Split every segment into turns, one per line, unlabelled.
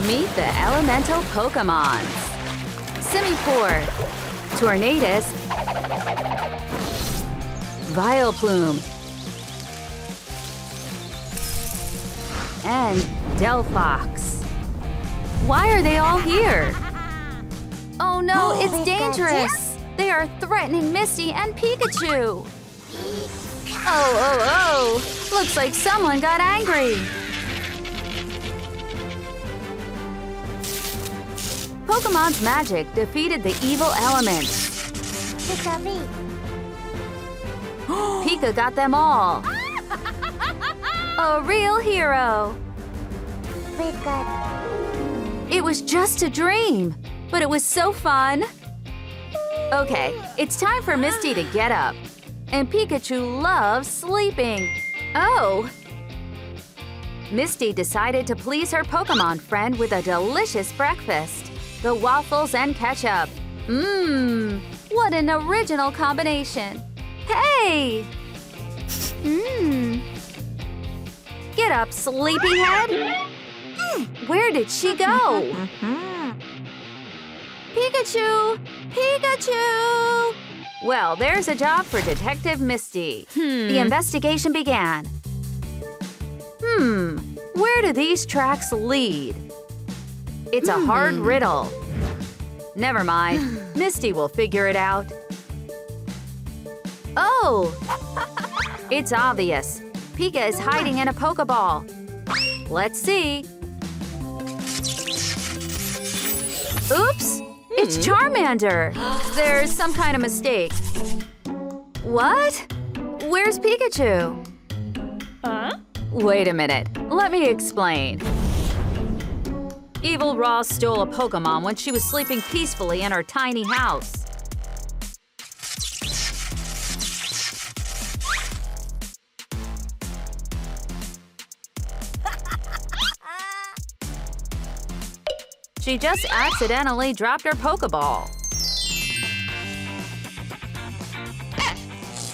Meet the elemental Pokémons. Simipour, Tornadus, Vileplume, and Delphox. Why are they all here? Oh no, it's dangerous! They are threatening Misty and Pikachu! Oh! Looks like someone got angry! Pokemon's magic defeated the evil elements. Pika got them all. A real hero. It was just a dream, but it was so fun. Okay, it's time for Misty to get up. And Pikachu loves sleeping. Oh! Misty decided to please her Pokemon friend with a delicious breakfast. The waffles and ketchup. Mmm, what an original combination. Hey! Mmm. Get up, sleepyhead. Where did she go? Pikachu! Pikachu! Well, there's a job for Detective Misty. The investigation began. Where do these tracks lead? It's a hard riddle. Never mind. Misty will figure it out. Oh! It's obvious. Pika is hiding in a Pokeball. Let's see. Oops! It's Charmander! There's some kind of mistake. What? Where's Pikachu? Wait a minute. Let me explain. Evil Ross stole a Pokemon when she was sleeping peacefully in her tiny house. She just accidentally dropped her Pokeball.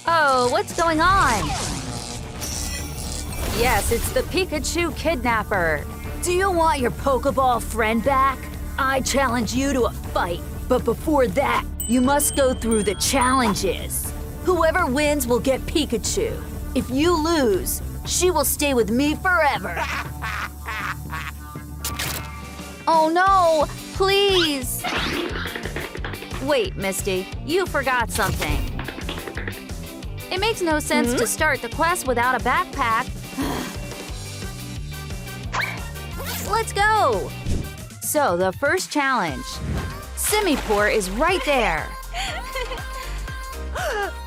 Oh, what's going on? Yes, it's the Pikachu kidnapper. Do you want your Pokeball friend back? I challenge you to a fight, but before that, you must go through the challenges. Whoever wins will get Pikachu. If you lose, she will stay with me forever. Oh no! Please! Wait, Misty, you forgot something. It makes no sense to start the quest without a backpack. Let's go! So, the first challenge. Simipour is right there.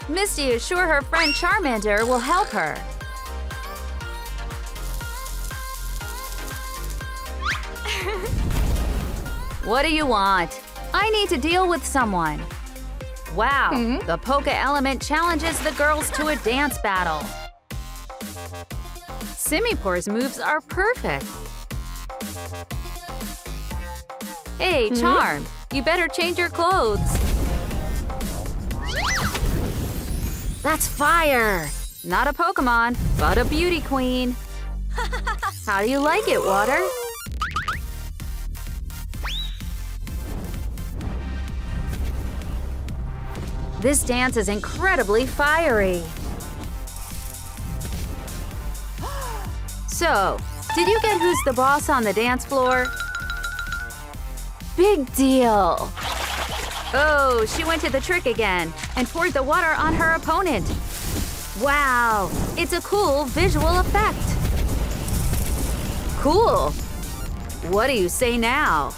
Misty is sure her friend Charmander will help her. What do you want? I need to deal with someone. Wow, the Poke Element challenges the girls to a dance battle. Simipour's moves are perfect. Hey, Charm, you better change your clothes. That's fire! Not a Pokemon, but a beauty queen. How do you like it, Water? This dance is incredibly fiery. So, did you get who's the boss on the dance floor? Big deal! Oh, she went to the trick again and poured the water on her opponent. Wow, it's a cool visual effect. Cool! What do you say now?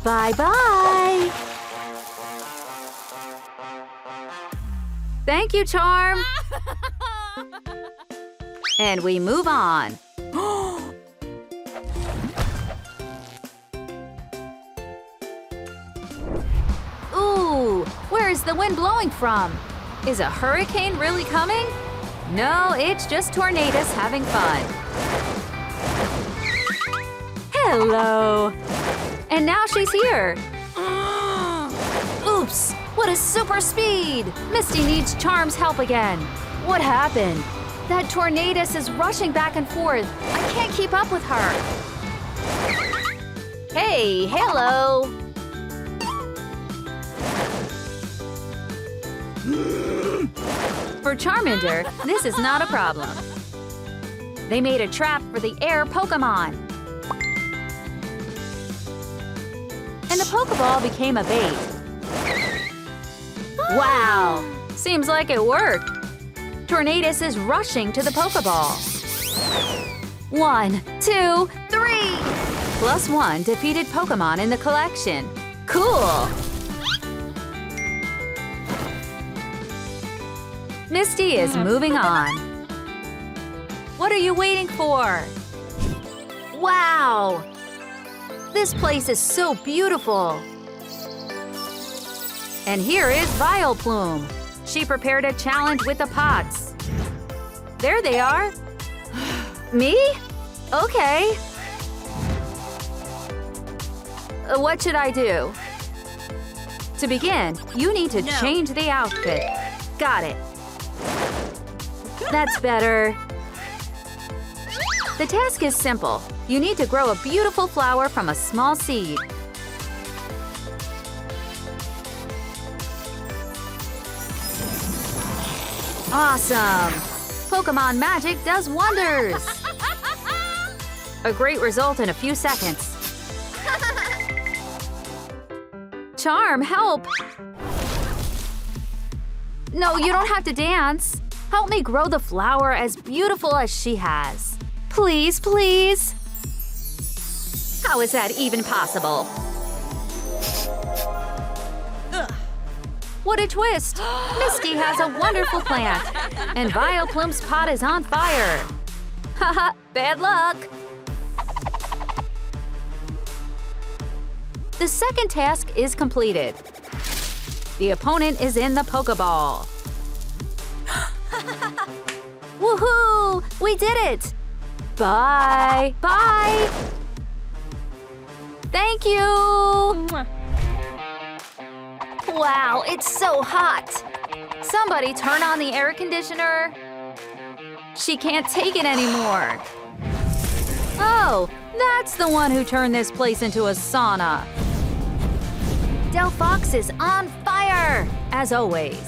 Bye-bye! Thank you, Charm! And we move on. Ooh, where is the wind blowing from? Is a hurricane really coming? No, it's just Tornadus having fun. Hello! And now she's here! Oops! What a super speed! Misty needs Charm's help again. What happened? That Tornadus is rushing back and forth. I can't keep up with her. Hey, hello. For Charmander, this is not a problem. They made a trap for the air Pokémon. And the Pokeball became a bait. Wow! Seems like it worked. Tornadus is rushing to the Pokeball. 1, 2, 3! +1 defeated Pokémon in the collection. Cool! Misty is moving on. What are you waiting for? Wow! This place is so beautiful. And here is Vileplume. She prepared a challenge with the pots. There they are. Me? Okay. What should I do? To begin, you need to change the outfit. Got it. That's better. The task is simple. You need to grow a beautiful flower from a small seed. Awesome! Pokémon magic does wonders! A great result in a few seconds. Charm, help! No, you don't have to dance. Help me grow the flower as beautiful as she has. Please, please! How is that even possible? What a twist! Misty has a wonderful plant, and Vileplume's pot is on fire. Haha, bad luck! The second task is completed. The opponent is in the Pokeball. Woohoo! We did it! Bye! Bye! Thank you! Wow, it's so hot! Somebody turn on the air conditioner. She can't take it anymore. Oh, that's the one who turned this place into a sauna. Delphox is on fire, as always.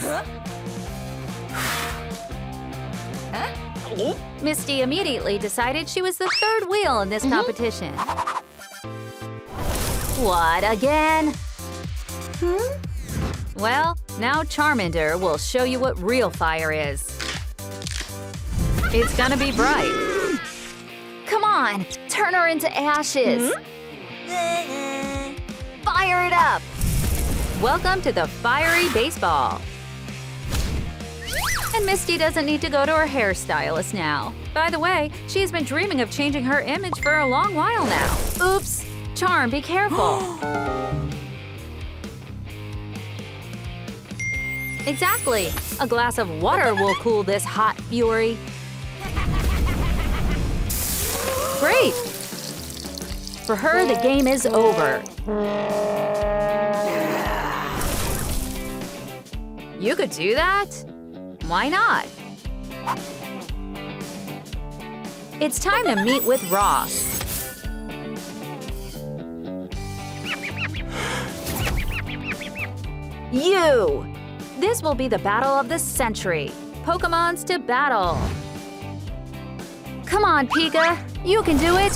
Misty immediately decided she was the third wheel in this competition. What, again? Well, now Charmander will show you what real fire is. It's gonna be bright. Come on, turn her into ashes. Fire it up! Welcome to the fiery baseball. And Misty doesn't need to go to her hairstylist now. By the way, she's been dreaming of changing her image for a long while now. Oops! Charm, be careful. Exactly. A glass of water will cool this hot fury. Great! For her, the game is over. You could do that? Why not? It's time to meet with Ross. You! This will be the battle of the century. Pokémons to battle. Come on, Pika. You can do it.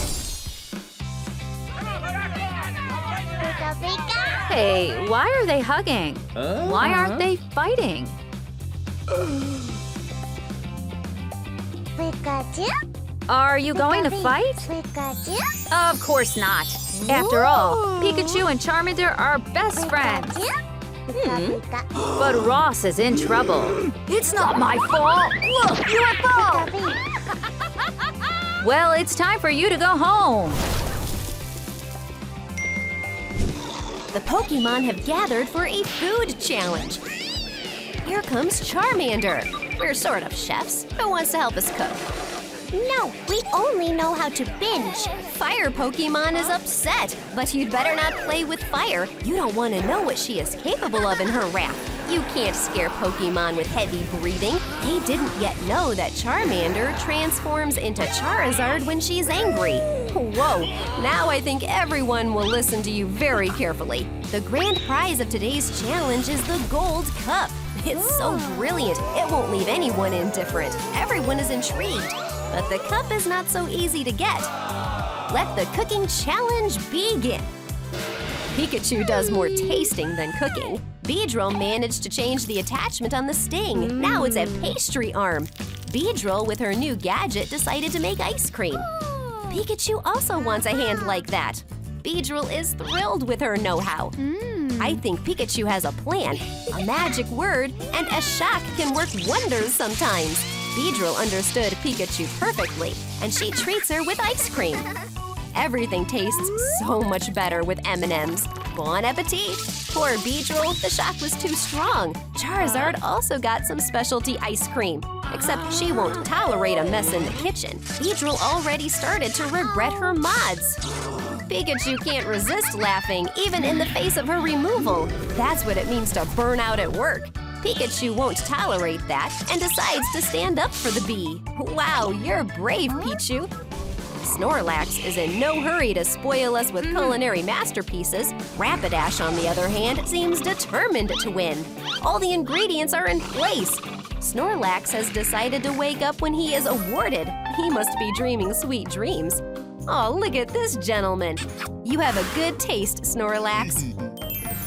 Hey, why are they hugging? Why aren't they fighting? Are you going to fight? Of course not. After all, Pikachu and Charmander are best friends. But Ross is in trouble. It's not my fault. Look, UFO! Well, it's time for you to go home.
The Pokémon have gathered for a food challenge. Here comes Charmander. We're sort of chefs. Who wants to help us cook?
No, we only know how to binge.
Fire Pokémon is upset, but you'd better not play with fire. You don't want to know what she is capable of in her wrath. You can't scare Pokémon with heavy breathing. They didn't yet know that Charmander transforms into Charizard when she's angry. Whoa, now I think everyone will listen to you very carefully. The grand prize of today's challenge is the Gold Cup. It's so brilliant, it won't leave anyone indifferent. Everyone is intrigued. But the cup is not so easy to get. Let the cooking challenge begin. Pikachu does more tasting than cooking. Beedrill managed to change the attachment on the sting. Now it's a pastry arm. Beedrill, with her new gadget, decided to make ice cream. Pikachu also wants a hand like that. Beedrill is thrilled with her know-how. I think Pikachu has a plan. A magic word and a shock can work wonders sometimes. Beedrill understood Pikachu perfectly, and she treats her with ice cream. Everything tastes so much better with M&Ms. Bon appetit! Poor Beedrill, the shock was too strong. Charizard also got some specialty ice cream, except she won't tolerate a mess in the kitchen. Beedrill already started to regret her mods. Pikachu can't resist laughing, even in the face of her removal. That's what it means to burn out at work. Pikachu won't tolerate that and decides to stand up for the bee. Wow, you're brave, Pichu. Snorlax is in no hurry to spoil us with culinary masterpieces. Rapidash, on the other hand, seems determined to win. All the ingredients are in place. Snorlax has decided to wake up when he is awarded. He must be dreaming sweet dreams. Oh, look at this gentleman. You have a good taste, Snorlax.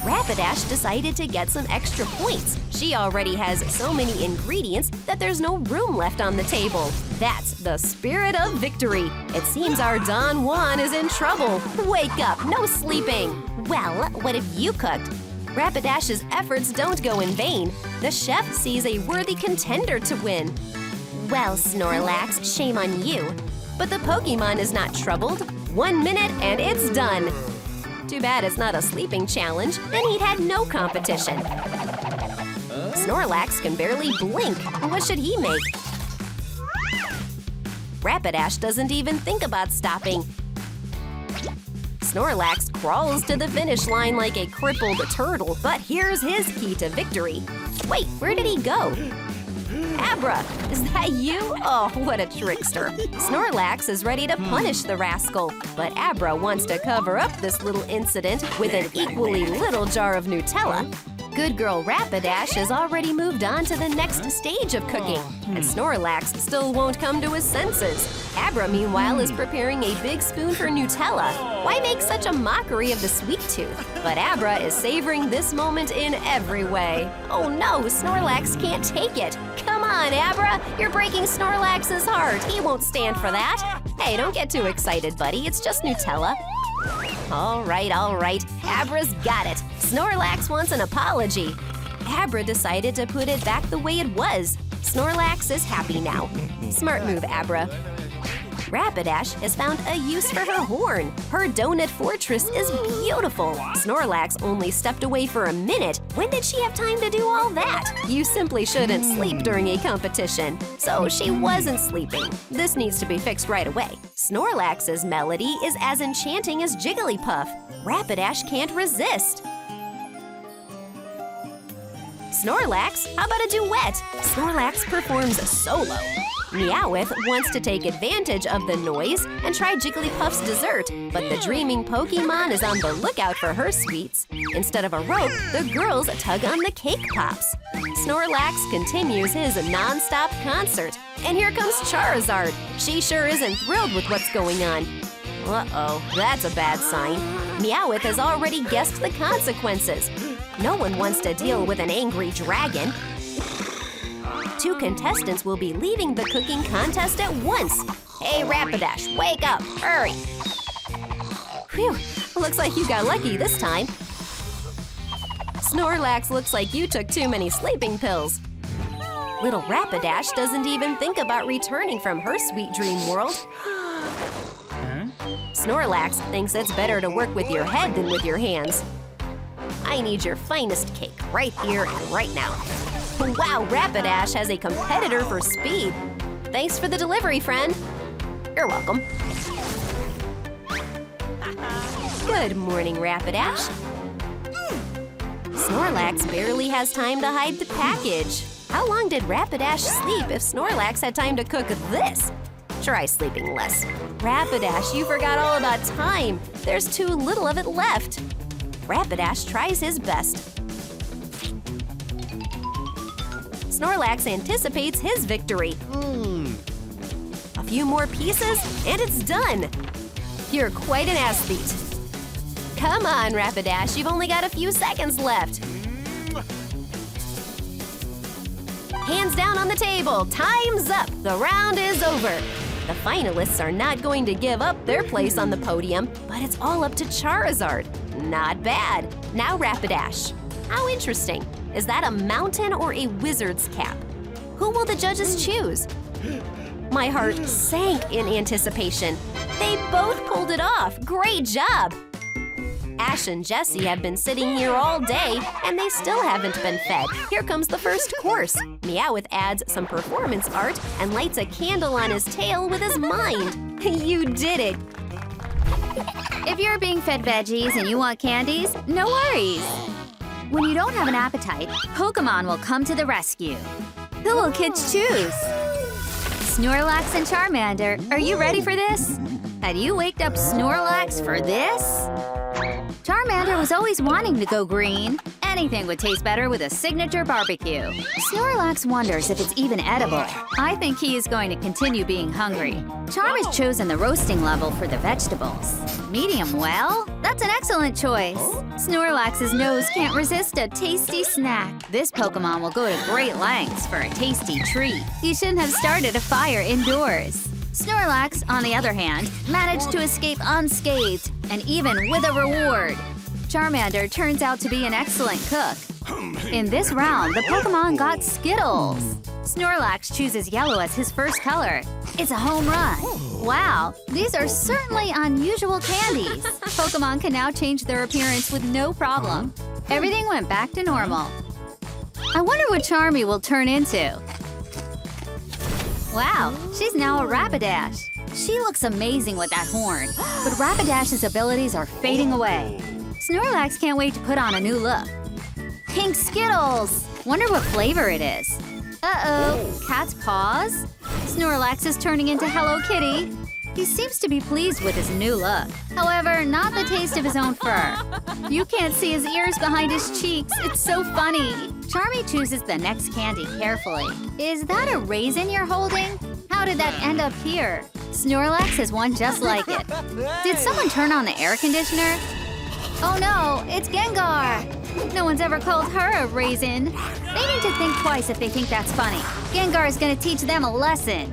Rapidash decided to get some extra points. She already has so many ingredients that there's no room left on the table. That's the spirit of victory. It seems our Don Juan is in trouble. Wake up, no sleeping.
Well, what have you cooked?
Rapidash's efforts don't go in vain. The chef sees a worthy contender to win.
Well, Snorlax, shame on you.
But the Pokémon is not troubled. 1 minute and it's done. Too bad it's not a sleeping challenge, then he'd had no competition. Snorlax can barely blink. What should he make? Rapidash doesn't even think about stopping. Snorlax crawls to the finish line like a crippled turtle, but here's his key to victory. Wait, where did he go? Abra, is that you? Oh, what a trickster. Snorlax is ready to punish the rascal, but Abra wants to cover up this little incident with an equally little jar of Nutella. Good girl Rapidash has already moved on to the next stage of cooking, and Snorlax still won't come to his senses. Abra, meanwhile, is preparing a big spoon for Nutella. Why make such a mockery of the sweet tooth? But Abra is savoring this moment in every way. Oh no, Snorlax can't take it. Come on, Abra, you're breaking Snorlax's heart. He won't stand for that. Hey, don't get too excited, buddy. It's just Nutella. All right. Abra's got it. Snorlax wants an apology. Abra decided to put it back the way it was. Snorlax is happy now. Smart move, Abra. Rapidash has found a use for her horn. Her donut fortress is beautiful. Snorlax only stepped away for a minute. When did she have time to do all that? You simply shouldn't sleep during a competition. So she wasn't sleeping. This needs to be fixed right away. Snorlax's melody is as enchanting as Jigglypuff. Rapidash can't resist. Snorlax, how about a duet? Snorlax performs a solo. Meowth wants to take advantage of the noise and try Jigglypuff's dessert, but the dreaming Pokémon is on the lookout for her sweets. Instead of a rope, the girls tug on the cake pops. Snorlax continues his non-stop concert. And here comes Charizard. She sure isn't thrilled with what's going on. Uh-oh, that's a bad sign. Meowth has already guessed the consequences. No one wants to deal with an angry dragon. 2 contestants will be leaving the cooking contest at once. Hey, Rapidash, wake up! Hurry! Phew, looks like you got lucky this time. Snorlax, looks like you took too many sleeping pills. Little Rapidash doesn't even think about returning from her sweet dream world. Snorlax thinks it's better to work with your head than with your hands. I need your finest cake right here and right now. Wow, Rapidash has a competitor for speed. Thanks for the delivery, friend. You're welcome. Good morning, Rapidash. Snorlax barely has time to hide the package. How long did Rapidash sleep if Snorlax had time to cook this? Try sleeping less. Rapidash, you forgot all about time. There's too little of it left. Rapidash tries his best. Snorlax anticipates his victory. A few more pieces, and it's done. You're quite an athlete. Come on, Rapidash, you've only got a few seconds left. Hands down on the table, time's up, the round is over. The finalists are not going to give up their place on the podium, but it's all up to Charizard. Not bad. Now Rapidash. How interesting. Is that a mountain or a wizard's cap? Who will the judges choose? My heart sank in anticipation. They both pulled it off. Great job! Ash and Jessie have been sitting here all day, and they still haven't been fed. Here comes the first course. Meowth adds some performance art and lights a candle on his tail with his mind. You did it!
If you're being fed veggies and you want candies, no worries. When you don't have an appetite, Pokémon will come to the rescue. Who will kids choose? Snorlax and Charmander, are you ready for this? Had you waked up Snorlax for this? Charmander was always wanting to go green. Anything would taste better with a signature barbecue. Snorlax wonders if it's even edible. I think he is going to continue being hungry. Charm has chosen the roasting level for the vegetables. Medium well? That's an excellent choice. Snorlax's nose can't resist a tasty snack. This Pokémon will go to great lengths for a tasty treat. You shouldn't have started a fire indoors. Snorlax, on the other hand, managed to escape unscathed, and even with a reward. Charmander turns out to be an excellent cook. In this round, the Pokémon got Skittles. Snorlax chooses yellow as his first color. It's a home run. Wow, these are certainly unusual candies. Pokémon can now change their appearance with no problem. Everything went back to normal. I wonder what Charmy will turn into. Wow, she's now a Rapidash. She looks amazing with that horn, but Rapidash's abilities are fading away. Snorlax can't wait to put on a new look. Pink Skittles! Wonder what flavor it is. Uh-oh, cat's paws? Snorlax is turning into Hello Kitty. He seems to be pleased with his new look. However, not the taste of his own fur. You can't see his ears behind his cheeks. It's so funny. Charmy chooses the next candy carefully. Is that a raisin you're holding? How did that end up here? Snorlax has one just like it. Did someone turn on the air conditioner? Oh no, it's Gengar! No one's ever called her a raisin. They need to think twice if they think that's funny. Gengar is gonna teach them a lesson.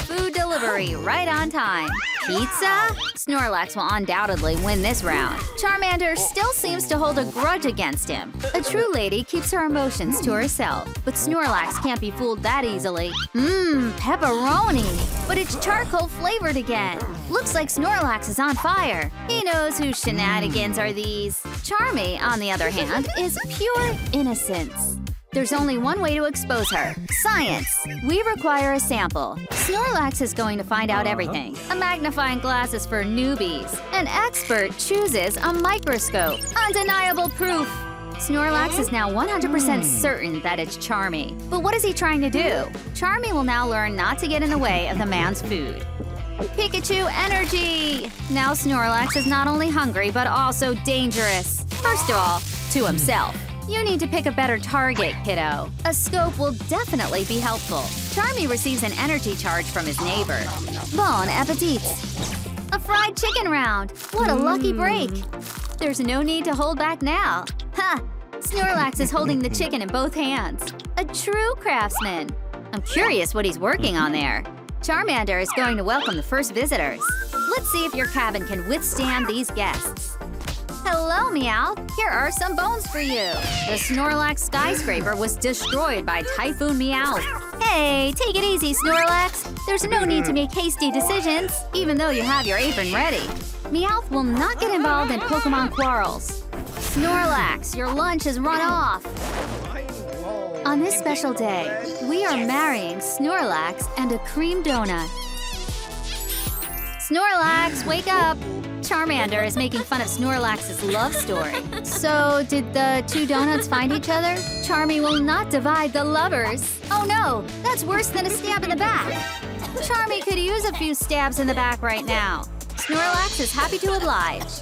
Food delivery right on time. Pizza? Snorlax will undoubtedly win this round. Charmander still seems to hold a grudge against him. A true lady keeps her emotions to herself, but Snorlax can't be fooled that easily. Pepperoni! But it's charcoal flavored again. Looks like Snorlax is on fire. He knows whose shenanigans are these. Charmy, on the other hand, is pure innocence. There's only one way to expose her. Science! We require a sample. Snorlax is going to find out everything. A magnifying glass is for newbies. An expert chooses a microscope. Undeniable proof! Snorlax is now 100% certain that it's Charmy. But what is he trying to do? Charmy will now learn not to get in the way of the man's food. Pikachu energy! Now Snorlax is not only hungry, but also dangerous. First of all, to himself. You need to pick a better target, kiddo. A scope will definitely be helpful. Charmy receives an energy charge from his neighbor. Bon appetit! A fried chicken round! What a lucky break! There's no need to hold back now. Ha! Snorlax is holding the chicken in both hands. A true craftsman. I'm curious what he's working on there. Charmander is going to welcome the first visitors. Let's see if your cabin can withstand these guests. Hello, Meowth. Here are some bones for you. The Snorlax skyscraper was destroyed by Typhoon Meowth. Hey, take it easy, Snorlax. There's no need to make hasty decisions, even though you have your apron ready. Meowth will not get involved in Pokémon quarrels. Snorlax, your lunch has run off. On this special day, we are marrying Snorlax and a cream donut. Snorlax, wake up! Charmander is making fun of Snorlax's love story. So, did the two donuts find each other? Charmy will not divide the lovers. Oh no, that's worse than a stab in the back. Charmy could use a few stabs in the back right now. Snorlax is happy to oblige.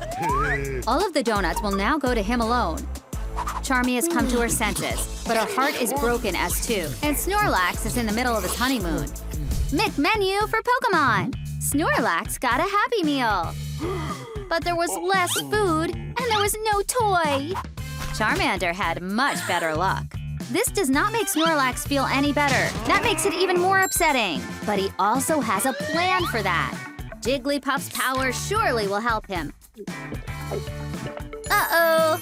All of the donuts will now go to him alone. Charmy has come to her senses, but her heart is broken as too. And Snorlax is in the middle of his honeymoon. Menu for Pokémon! Snorlax got a Happy Meal. But there was less food, and there was no toy. Charmander had much better luck. This does not make Snorlax feel any better. That makes it even more upsetting. But he also has a plan for that. Jigglypuff's power surely will help him. Uh-oh!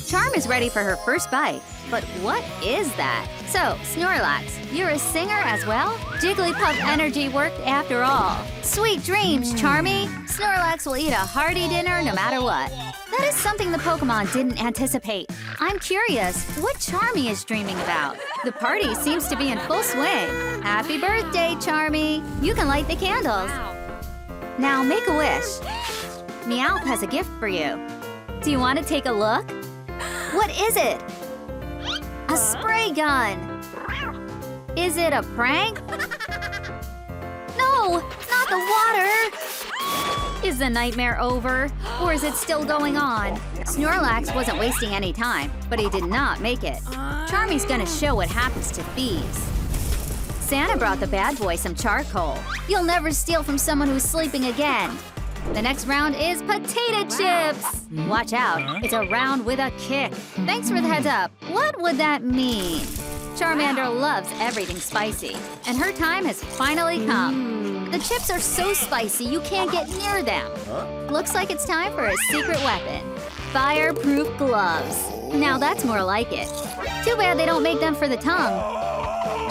Charm is ready for her first bite. But what is that? So, Snorlax, you're a singer as well? Jigglypuff energy worked after all. Sweet dreams, Charmy! Snorlax will eat a hearty dinner no matter what. That is something the Pokémon didn't anticipate. I'm curious what Charmy is dreaming about. The party seems to be in full swing. Happy birthday, Charmy! You can light the candles. Now make a wish. Meowth has a gift for you. Do you want to take a look? What is it? A spray gun! Is it a prank? No! Not the water! Is the nightmare over? Or is it still going on? Snorlax wasn't wasting any time, but he did not make it. Charmy's gonna show what happens to thieves. Santa brought the bad boy some charcoal. You'll never steal from someone who's sleeping again. The next round is potato chips! Watch out, it's a round with a kick. Thanks for the heads up. What would that mean? Charmander loves everything spicy, and her time has finally come. The chips are so spicy you can't get near them. Looks like it's time for a secret weapon. Fireproof gloves. Now that's more like it. Too bad they don't make them for the tongue.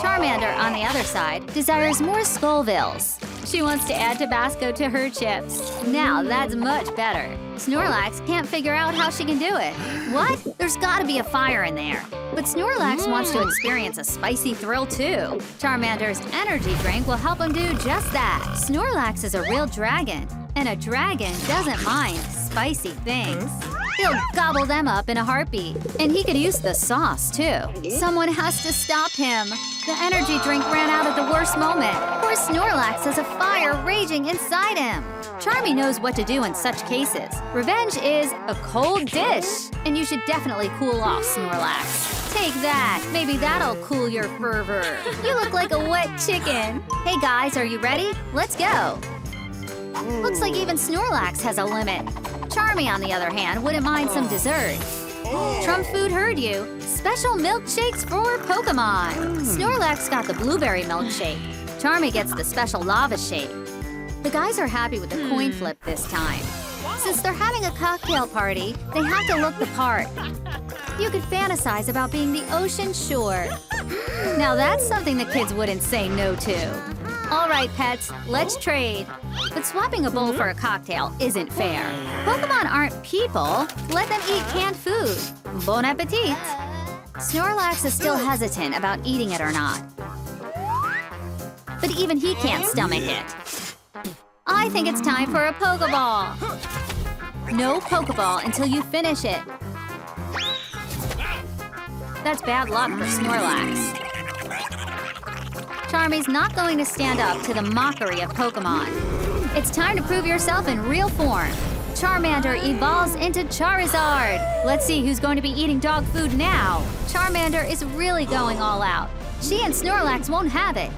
Charmander, on the other side, desires more Skullvilles. She wants to add Tabasco to her chips. Now that's much better. Snorlax can't figure out how she can do it. What? There's gotta be a fire in there. But Snorlax wants to experience a spicy thrill too. Charmander's energy drink will help him do just that. Snorlax is a real dragon, and a dragon doesn't mind spicy things. He'll gobble them up in a heartbeat. And he could use the sauce, too. Someone has to stop him. The energy drink ran out at the worst moment. Poor Snorlax has a fire raging inside him. Charmy knows what to do in such cases. Revenge is a cold dish. And you should definitely cool off, Snorlax. Take that. Maybe that'll cool your fervor. You look like a wet chicken. Hey guys, are you ready? Let's go. Looks like even Snorlax has a limit. Charmy, on the other hand, wouldn't mind some dessert. Trump Food heard you. Special milkshakes for Pokémon. Snorlax got the blueberry milkshake. Charmy gets the special lava shake. The guys are happy with the coin flip this time. Since they're having a cocktail party, they have to look the part. You could fantasize about being the ocean shore. Now that's something the kids wouldn't say no to. All right, pets, let's trade. But swapping a bowl for a cocktail isn't fair. Pokémon aren't people. Let them eat canned food. Bon appetit! Snorlax is still hesitant about eating it or not. But even he can't stomach it. I think it's time for a Pokeball. No Pokeball until you finish it. That's bad luck for Snorlax. Charmy's not going to stand up to the mockery of Pokémon. It's time to prove yourself in real form. Charmander evolves into Charizard. Let's see who's going to be eating dog food now. Charmander is really going all out. She and Snorlax won't have it.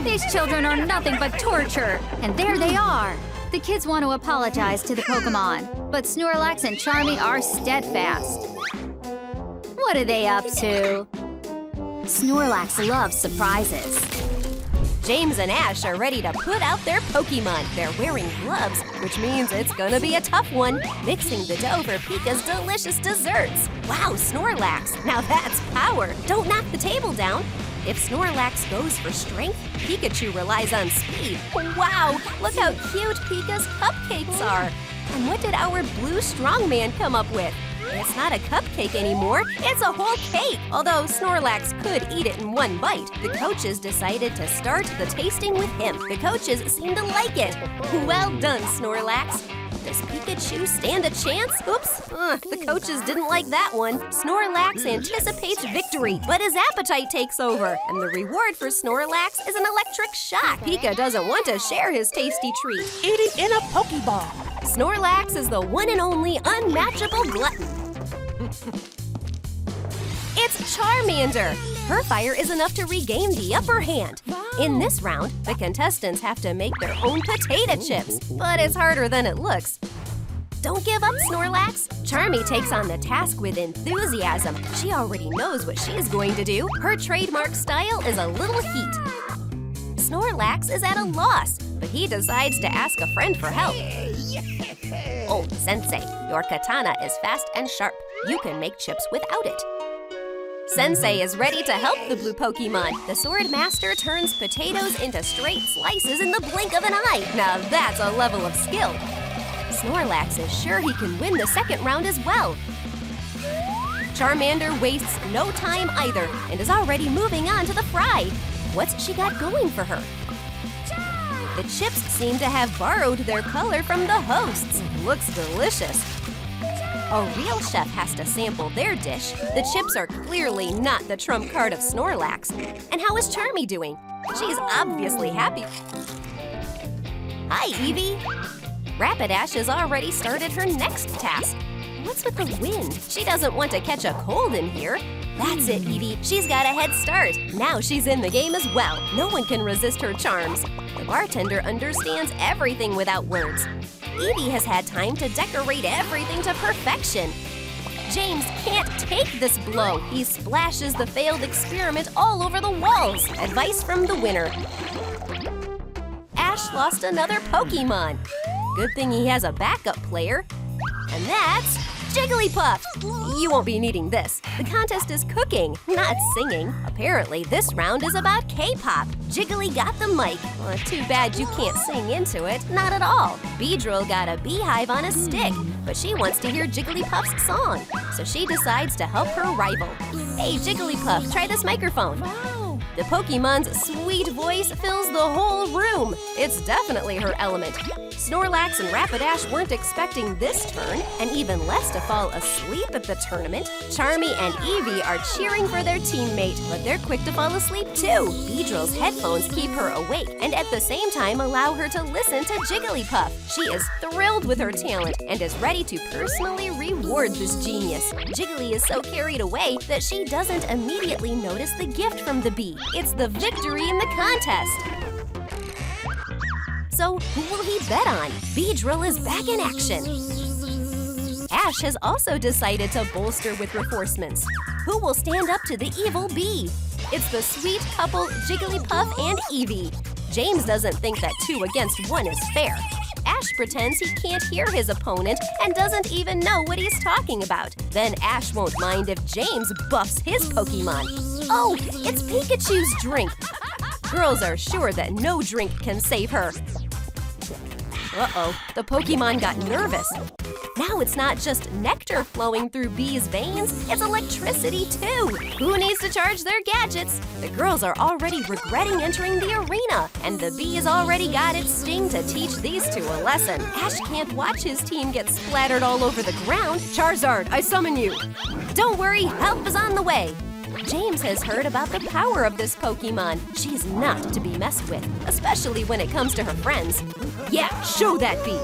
These children are nothing but torture. And there they are. The kids want to apologize to the Pokémon, but Snorlax and Charmy are steadfast. What are they up to? Snorlax loves surprises.
James and Ash are ready to put out their Pokémon. They're wearing gloves, which means it's gonna be a tough one, mixing the dough for Pika's delicious desserts. Wow, Snorlax, now that's power. Don't knock the table down. If Snorlax goes for strength, Pikachu relies on speed. Wow, look how cute Pika's cupcakes are. And what did our blue strongman come up with? It's not a cupcake anymore, it's a whole cake! Although Snorlax could eat it in one bite, the coaches decided to start the tasting with him. The coaches seem to like it. Well done, Snorlax! Does Pikachu stand a chance? Oops, the coaches didn't like that one. Snorlax anticipates victory, but his appetite takes over, and the reward for Snorlax is an electric shock. Pika doesn't want to share his tasty treat.
Eating in a Pokeball.
Snorlax is the one and only unmatchable glutton. It's Charmander! Her fire is enough to regain the upper hand. In this round, the contestants have to make their own potato chips, but it's harder than it looks. Don't give up, Snorlax! Charmy takes on the task with enthusiasm. She already knows what she is going to do. Her trademark style is a little heat. Snorlax is at a loss, but he decides to ask a friend for help. Oh, Sensei, your katana is fast and sharp. You can make chips without it. Sensei is ready to help the blue Pokemon. The Sword Master turns potatoes into straight slices in the blink of an eye. Now that's a level of skill. Snorlax is sure he can win the second round as well. Charmander wastes no time either and is already moving on to the fry. What's she got going for her? The chips seem to have borrowed their color from the hosts. Looks delicious. A real chef has to sample their dish. The chips are clearly not the trump card of Snorlax. And how is Charmy doing? She's obviously happy. Hi, Eevee. Rapidash has already started her next task. What's with the wind? She doesn't want to catch a cold in here. That's it, Eevee. She's got a head start. Now she's in the game as well. No one can resist her charms. The bartender understands everything without words. Eevee has had time to decorate everything to perfection. James can't take this blow. He splashes the failed experiment all over the walls. Advice from the winner. Ash lost another Pokemon. Good thing he has a backup player. And that's Jigglypuff! You won't be needing this. The contest is cooking, not singing. Apparently, this round is about K-pop. Jiggly got the mic. Well, too bad you can't sing into it. Not at all. Beedrill got a beehive on a stick, but she wants to hear Jigglypuff's song. So she decides to help her rival. Hey, Jigglypuff, try this microphone.
Wow.
The Pokemon's sweet voice fills the whole room. It's definitely her element. Snorlax and Rapidash weren't expecting this turn, and even less to fall asleep at the tournament. Charmy and Eevee are cheering for their teammate, but they're quick to fall asleep too. Beedrill's headphones keep her awake, and at the same time allow her to listen to Jigglypuff. She is thrilled with her talent, and is ready to personally reward this genius. Jiggly is so carried away that she doesn't immediately notice the gift from the bee. It's the victory in the contest. So, who will he bet on? Beedrill is back in action. Ash has also decided to bolster with reinforcements. Who will stand up to the evil bee? It's the sweet couple Jigglypuff and Eevee. James doesn't think that 2 against 1 is fair. Ash pretends he can't hear his opponent and doesn't even know what he's talking about. Then Ash won't mind if James buffs his Pokemon. Oh, it's Pikachu's drink. Girls are sure that no drink can save her. Uh-oh, the Pokemon got nervous. Now it's not just nectar flowing through Bee's veins, it's electricity too. Who needs to charge their gadgets? The girls are already regretting entering the arena, and the Bee has already got its sting to teach these two a lesson. Ash can't watch his team get splattered all over the ground. Charizard, I summon you. Don't worry, help is on the way. James has heard about the power of this Pokemon. She's not to be messed with, especially when it comes to her friends. Yeah, show that Bee!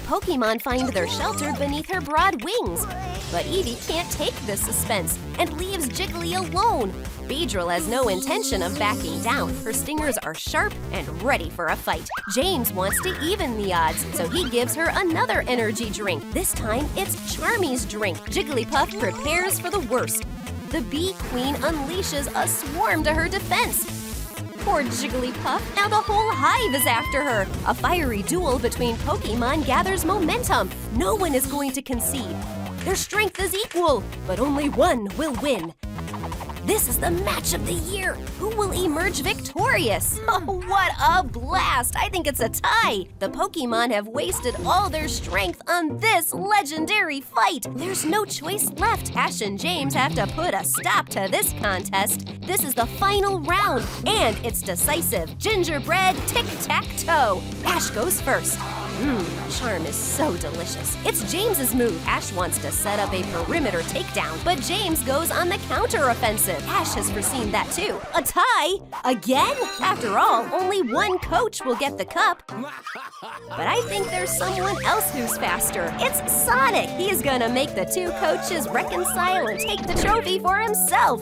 Pokemon find their shelter beneath her broad wings. But Eevee can't take this suspense and leaves Jiggly alone. Beedrill has no intention of backing down. Her stingers are sharp and ready for a fight. James wants to even the odds, so he gives her another energy drink. This time, it's Charmy's drink. Jigglypuff prepares for the worst. The Bee Queen unleashes a swarm to her defense. Poor Jigglypuff, now the whole hive is after her. A fiery duel between Pokemon gathers momentum. No one is going to concede. Their strength is equal, but only one will win. This is the match of the year. Who will emerge victorious? Oh, what a blast! I think it's a tie. The Pokemon have wasted all their strength on this legendary fight. There's no choice left. Ash and James have to put a stop to this contest. This is the final round, and it's decisive. Gingerbread tic-tac-toe. Ash goes first. Charm is so delicious. It's James's move. Ash wants to set up a perimeter takedown, but James goes on the counter-offensive. Ash has foreseen that too. A tie? Again? After all, only one coach will get the cup. But I think there's someone else who's faster. It's Sonic. He's gonna make the two coaches reconcile and take the trophy for himself.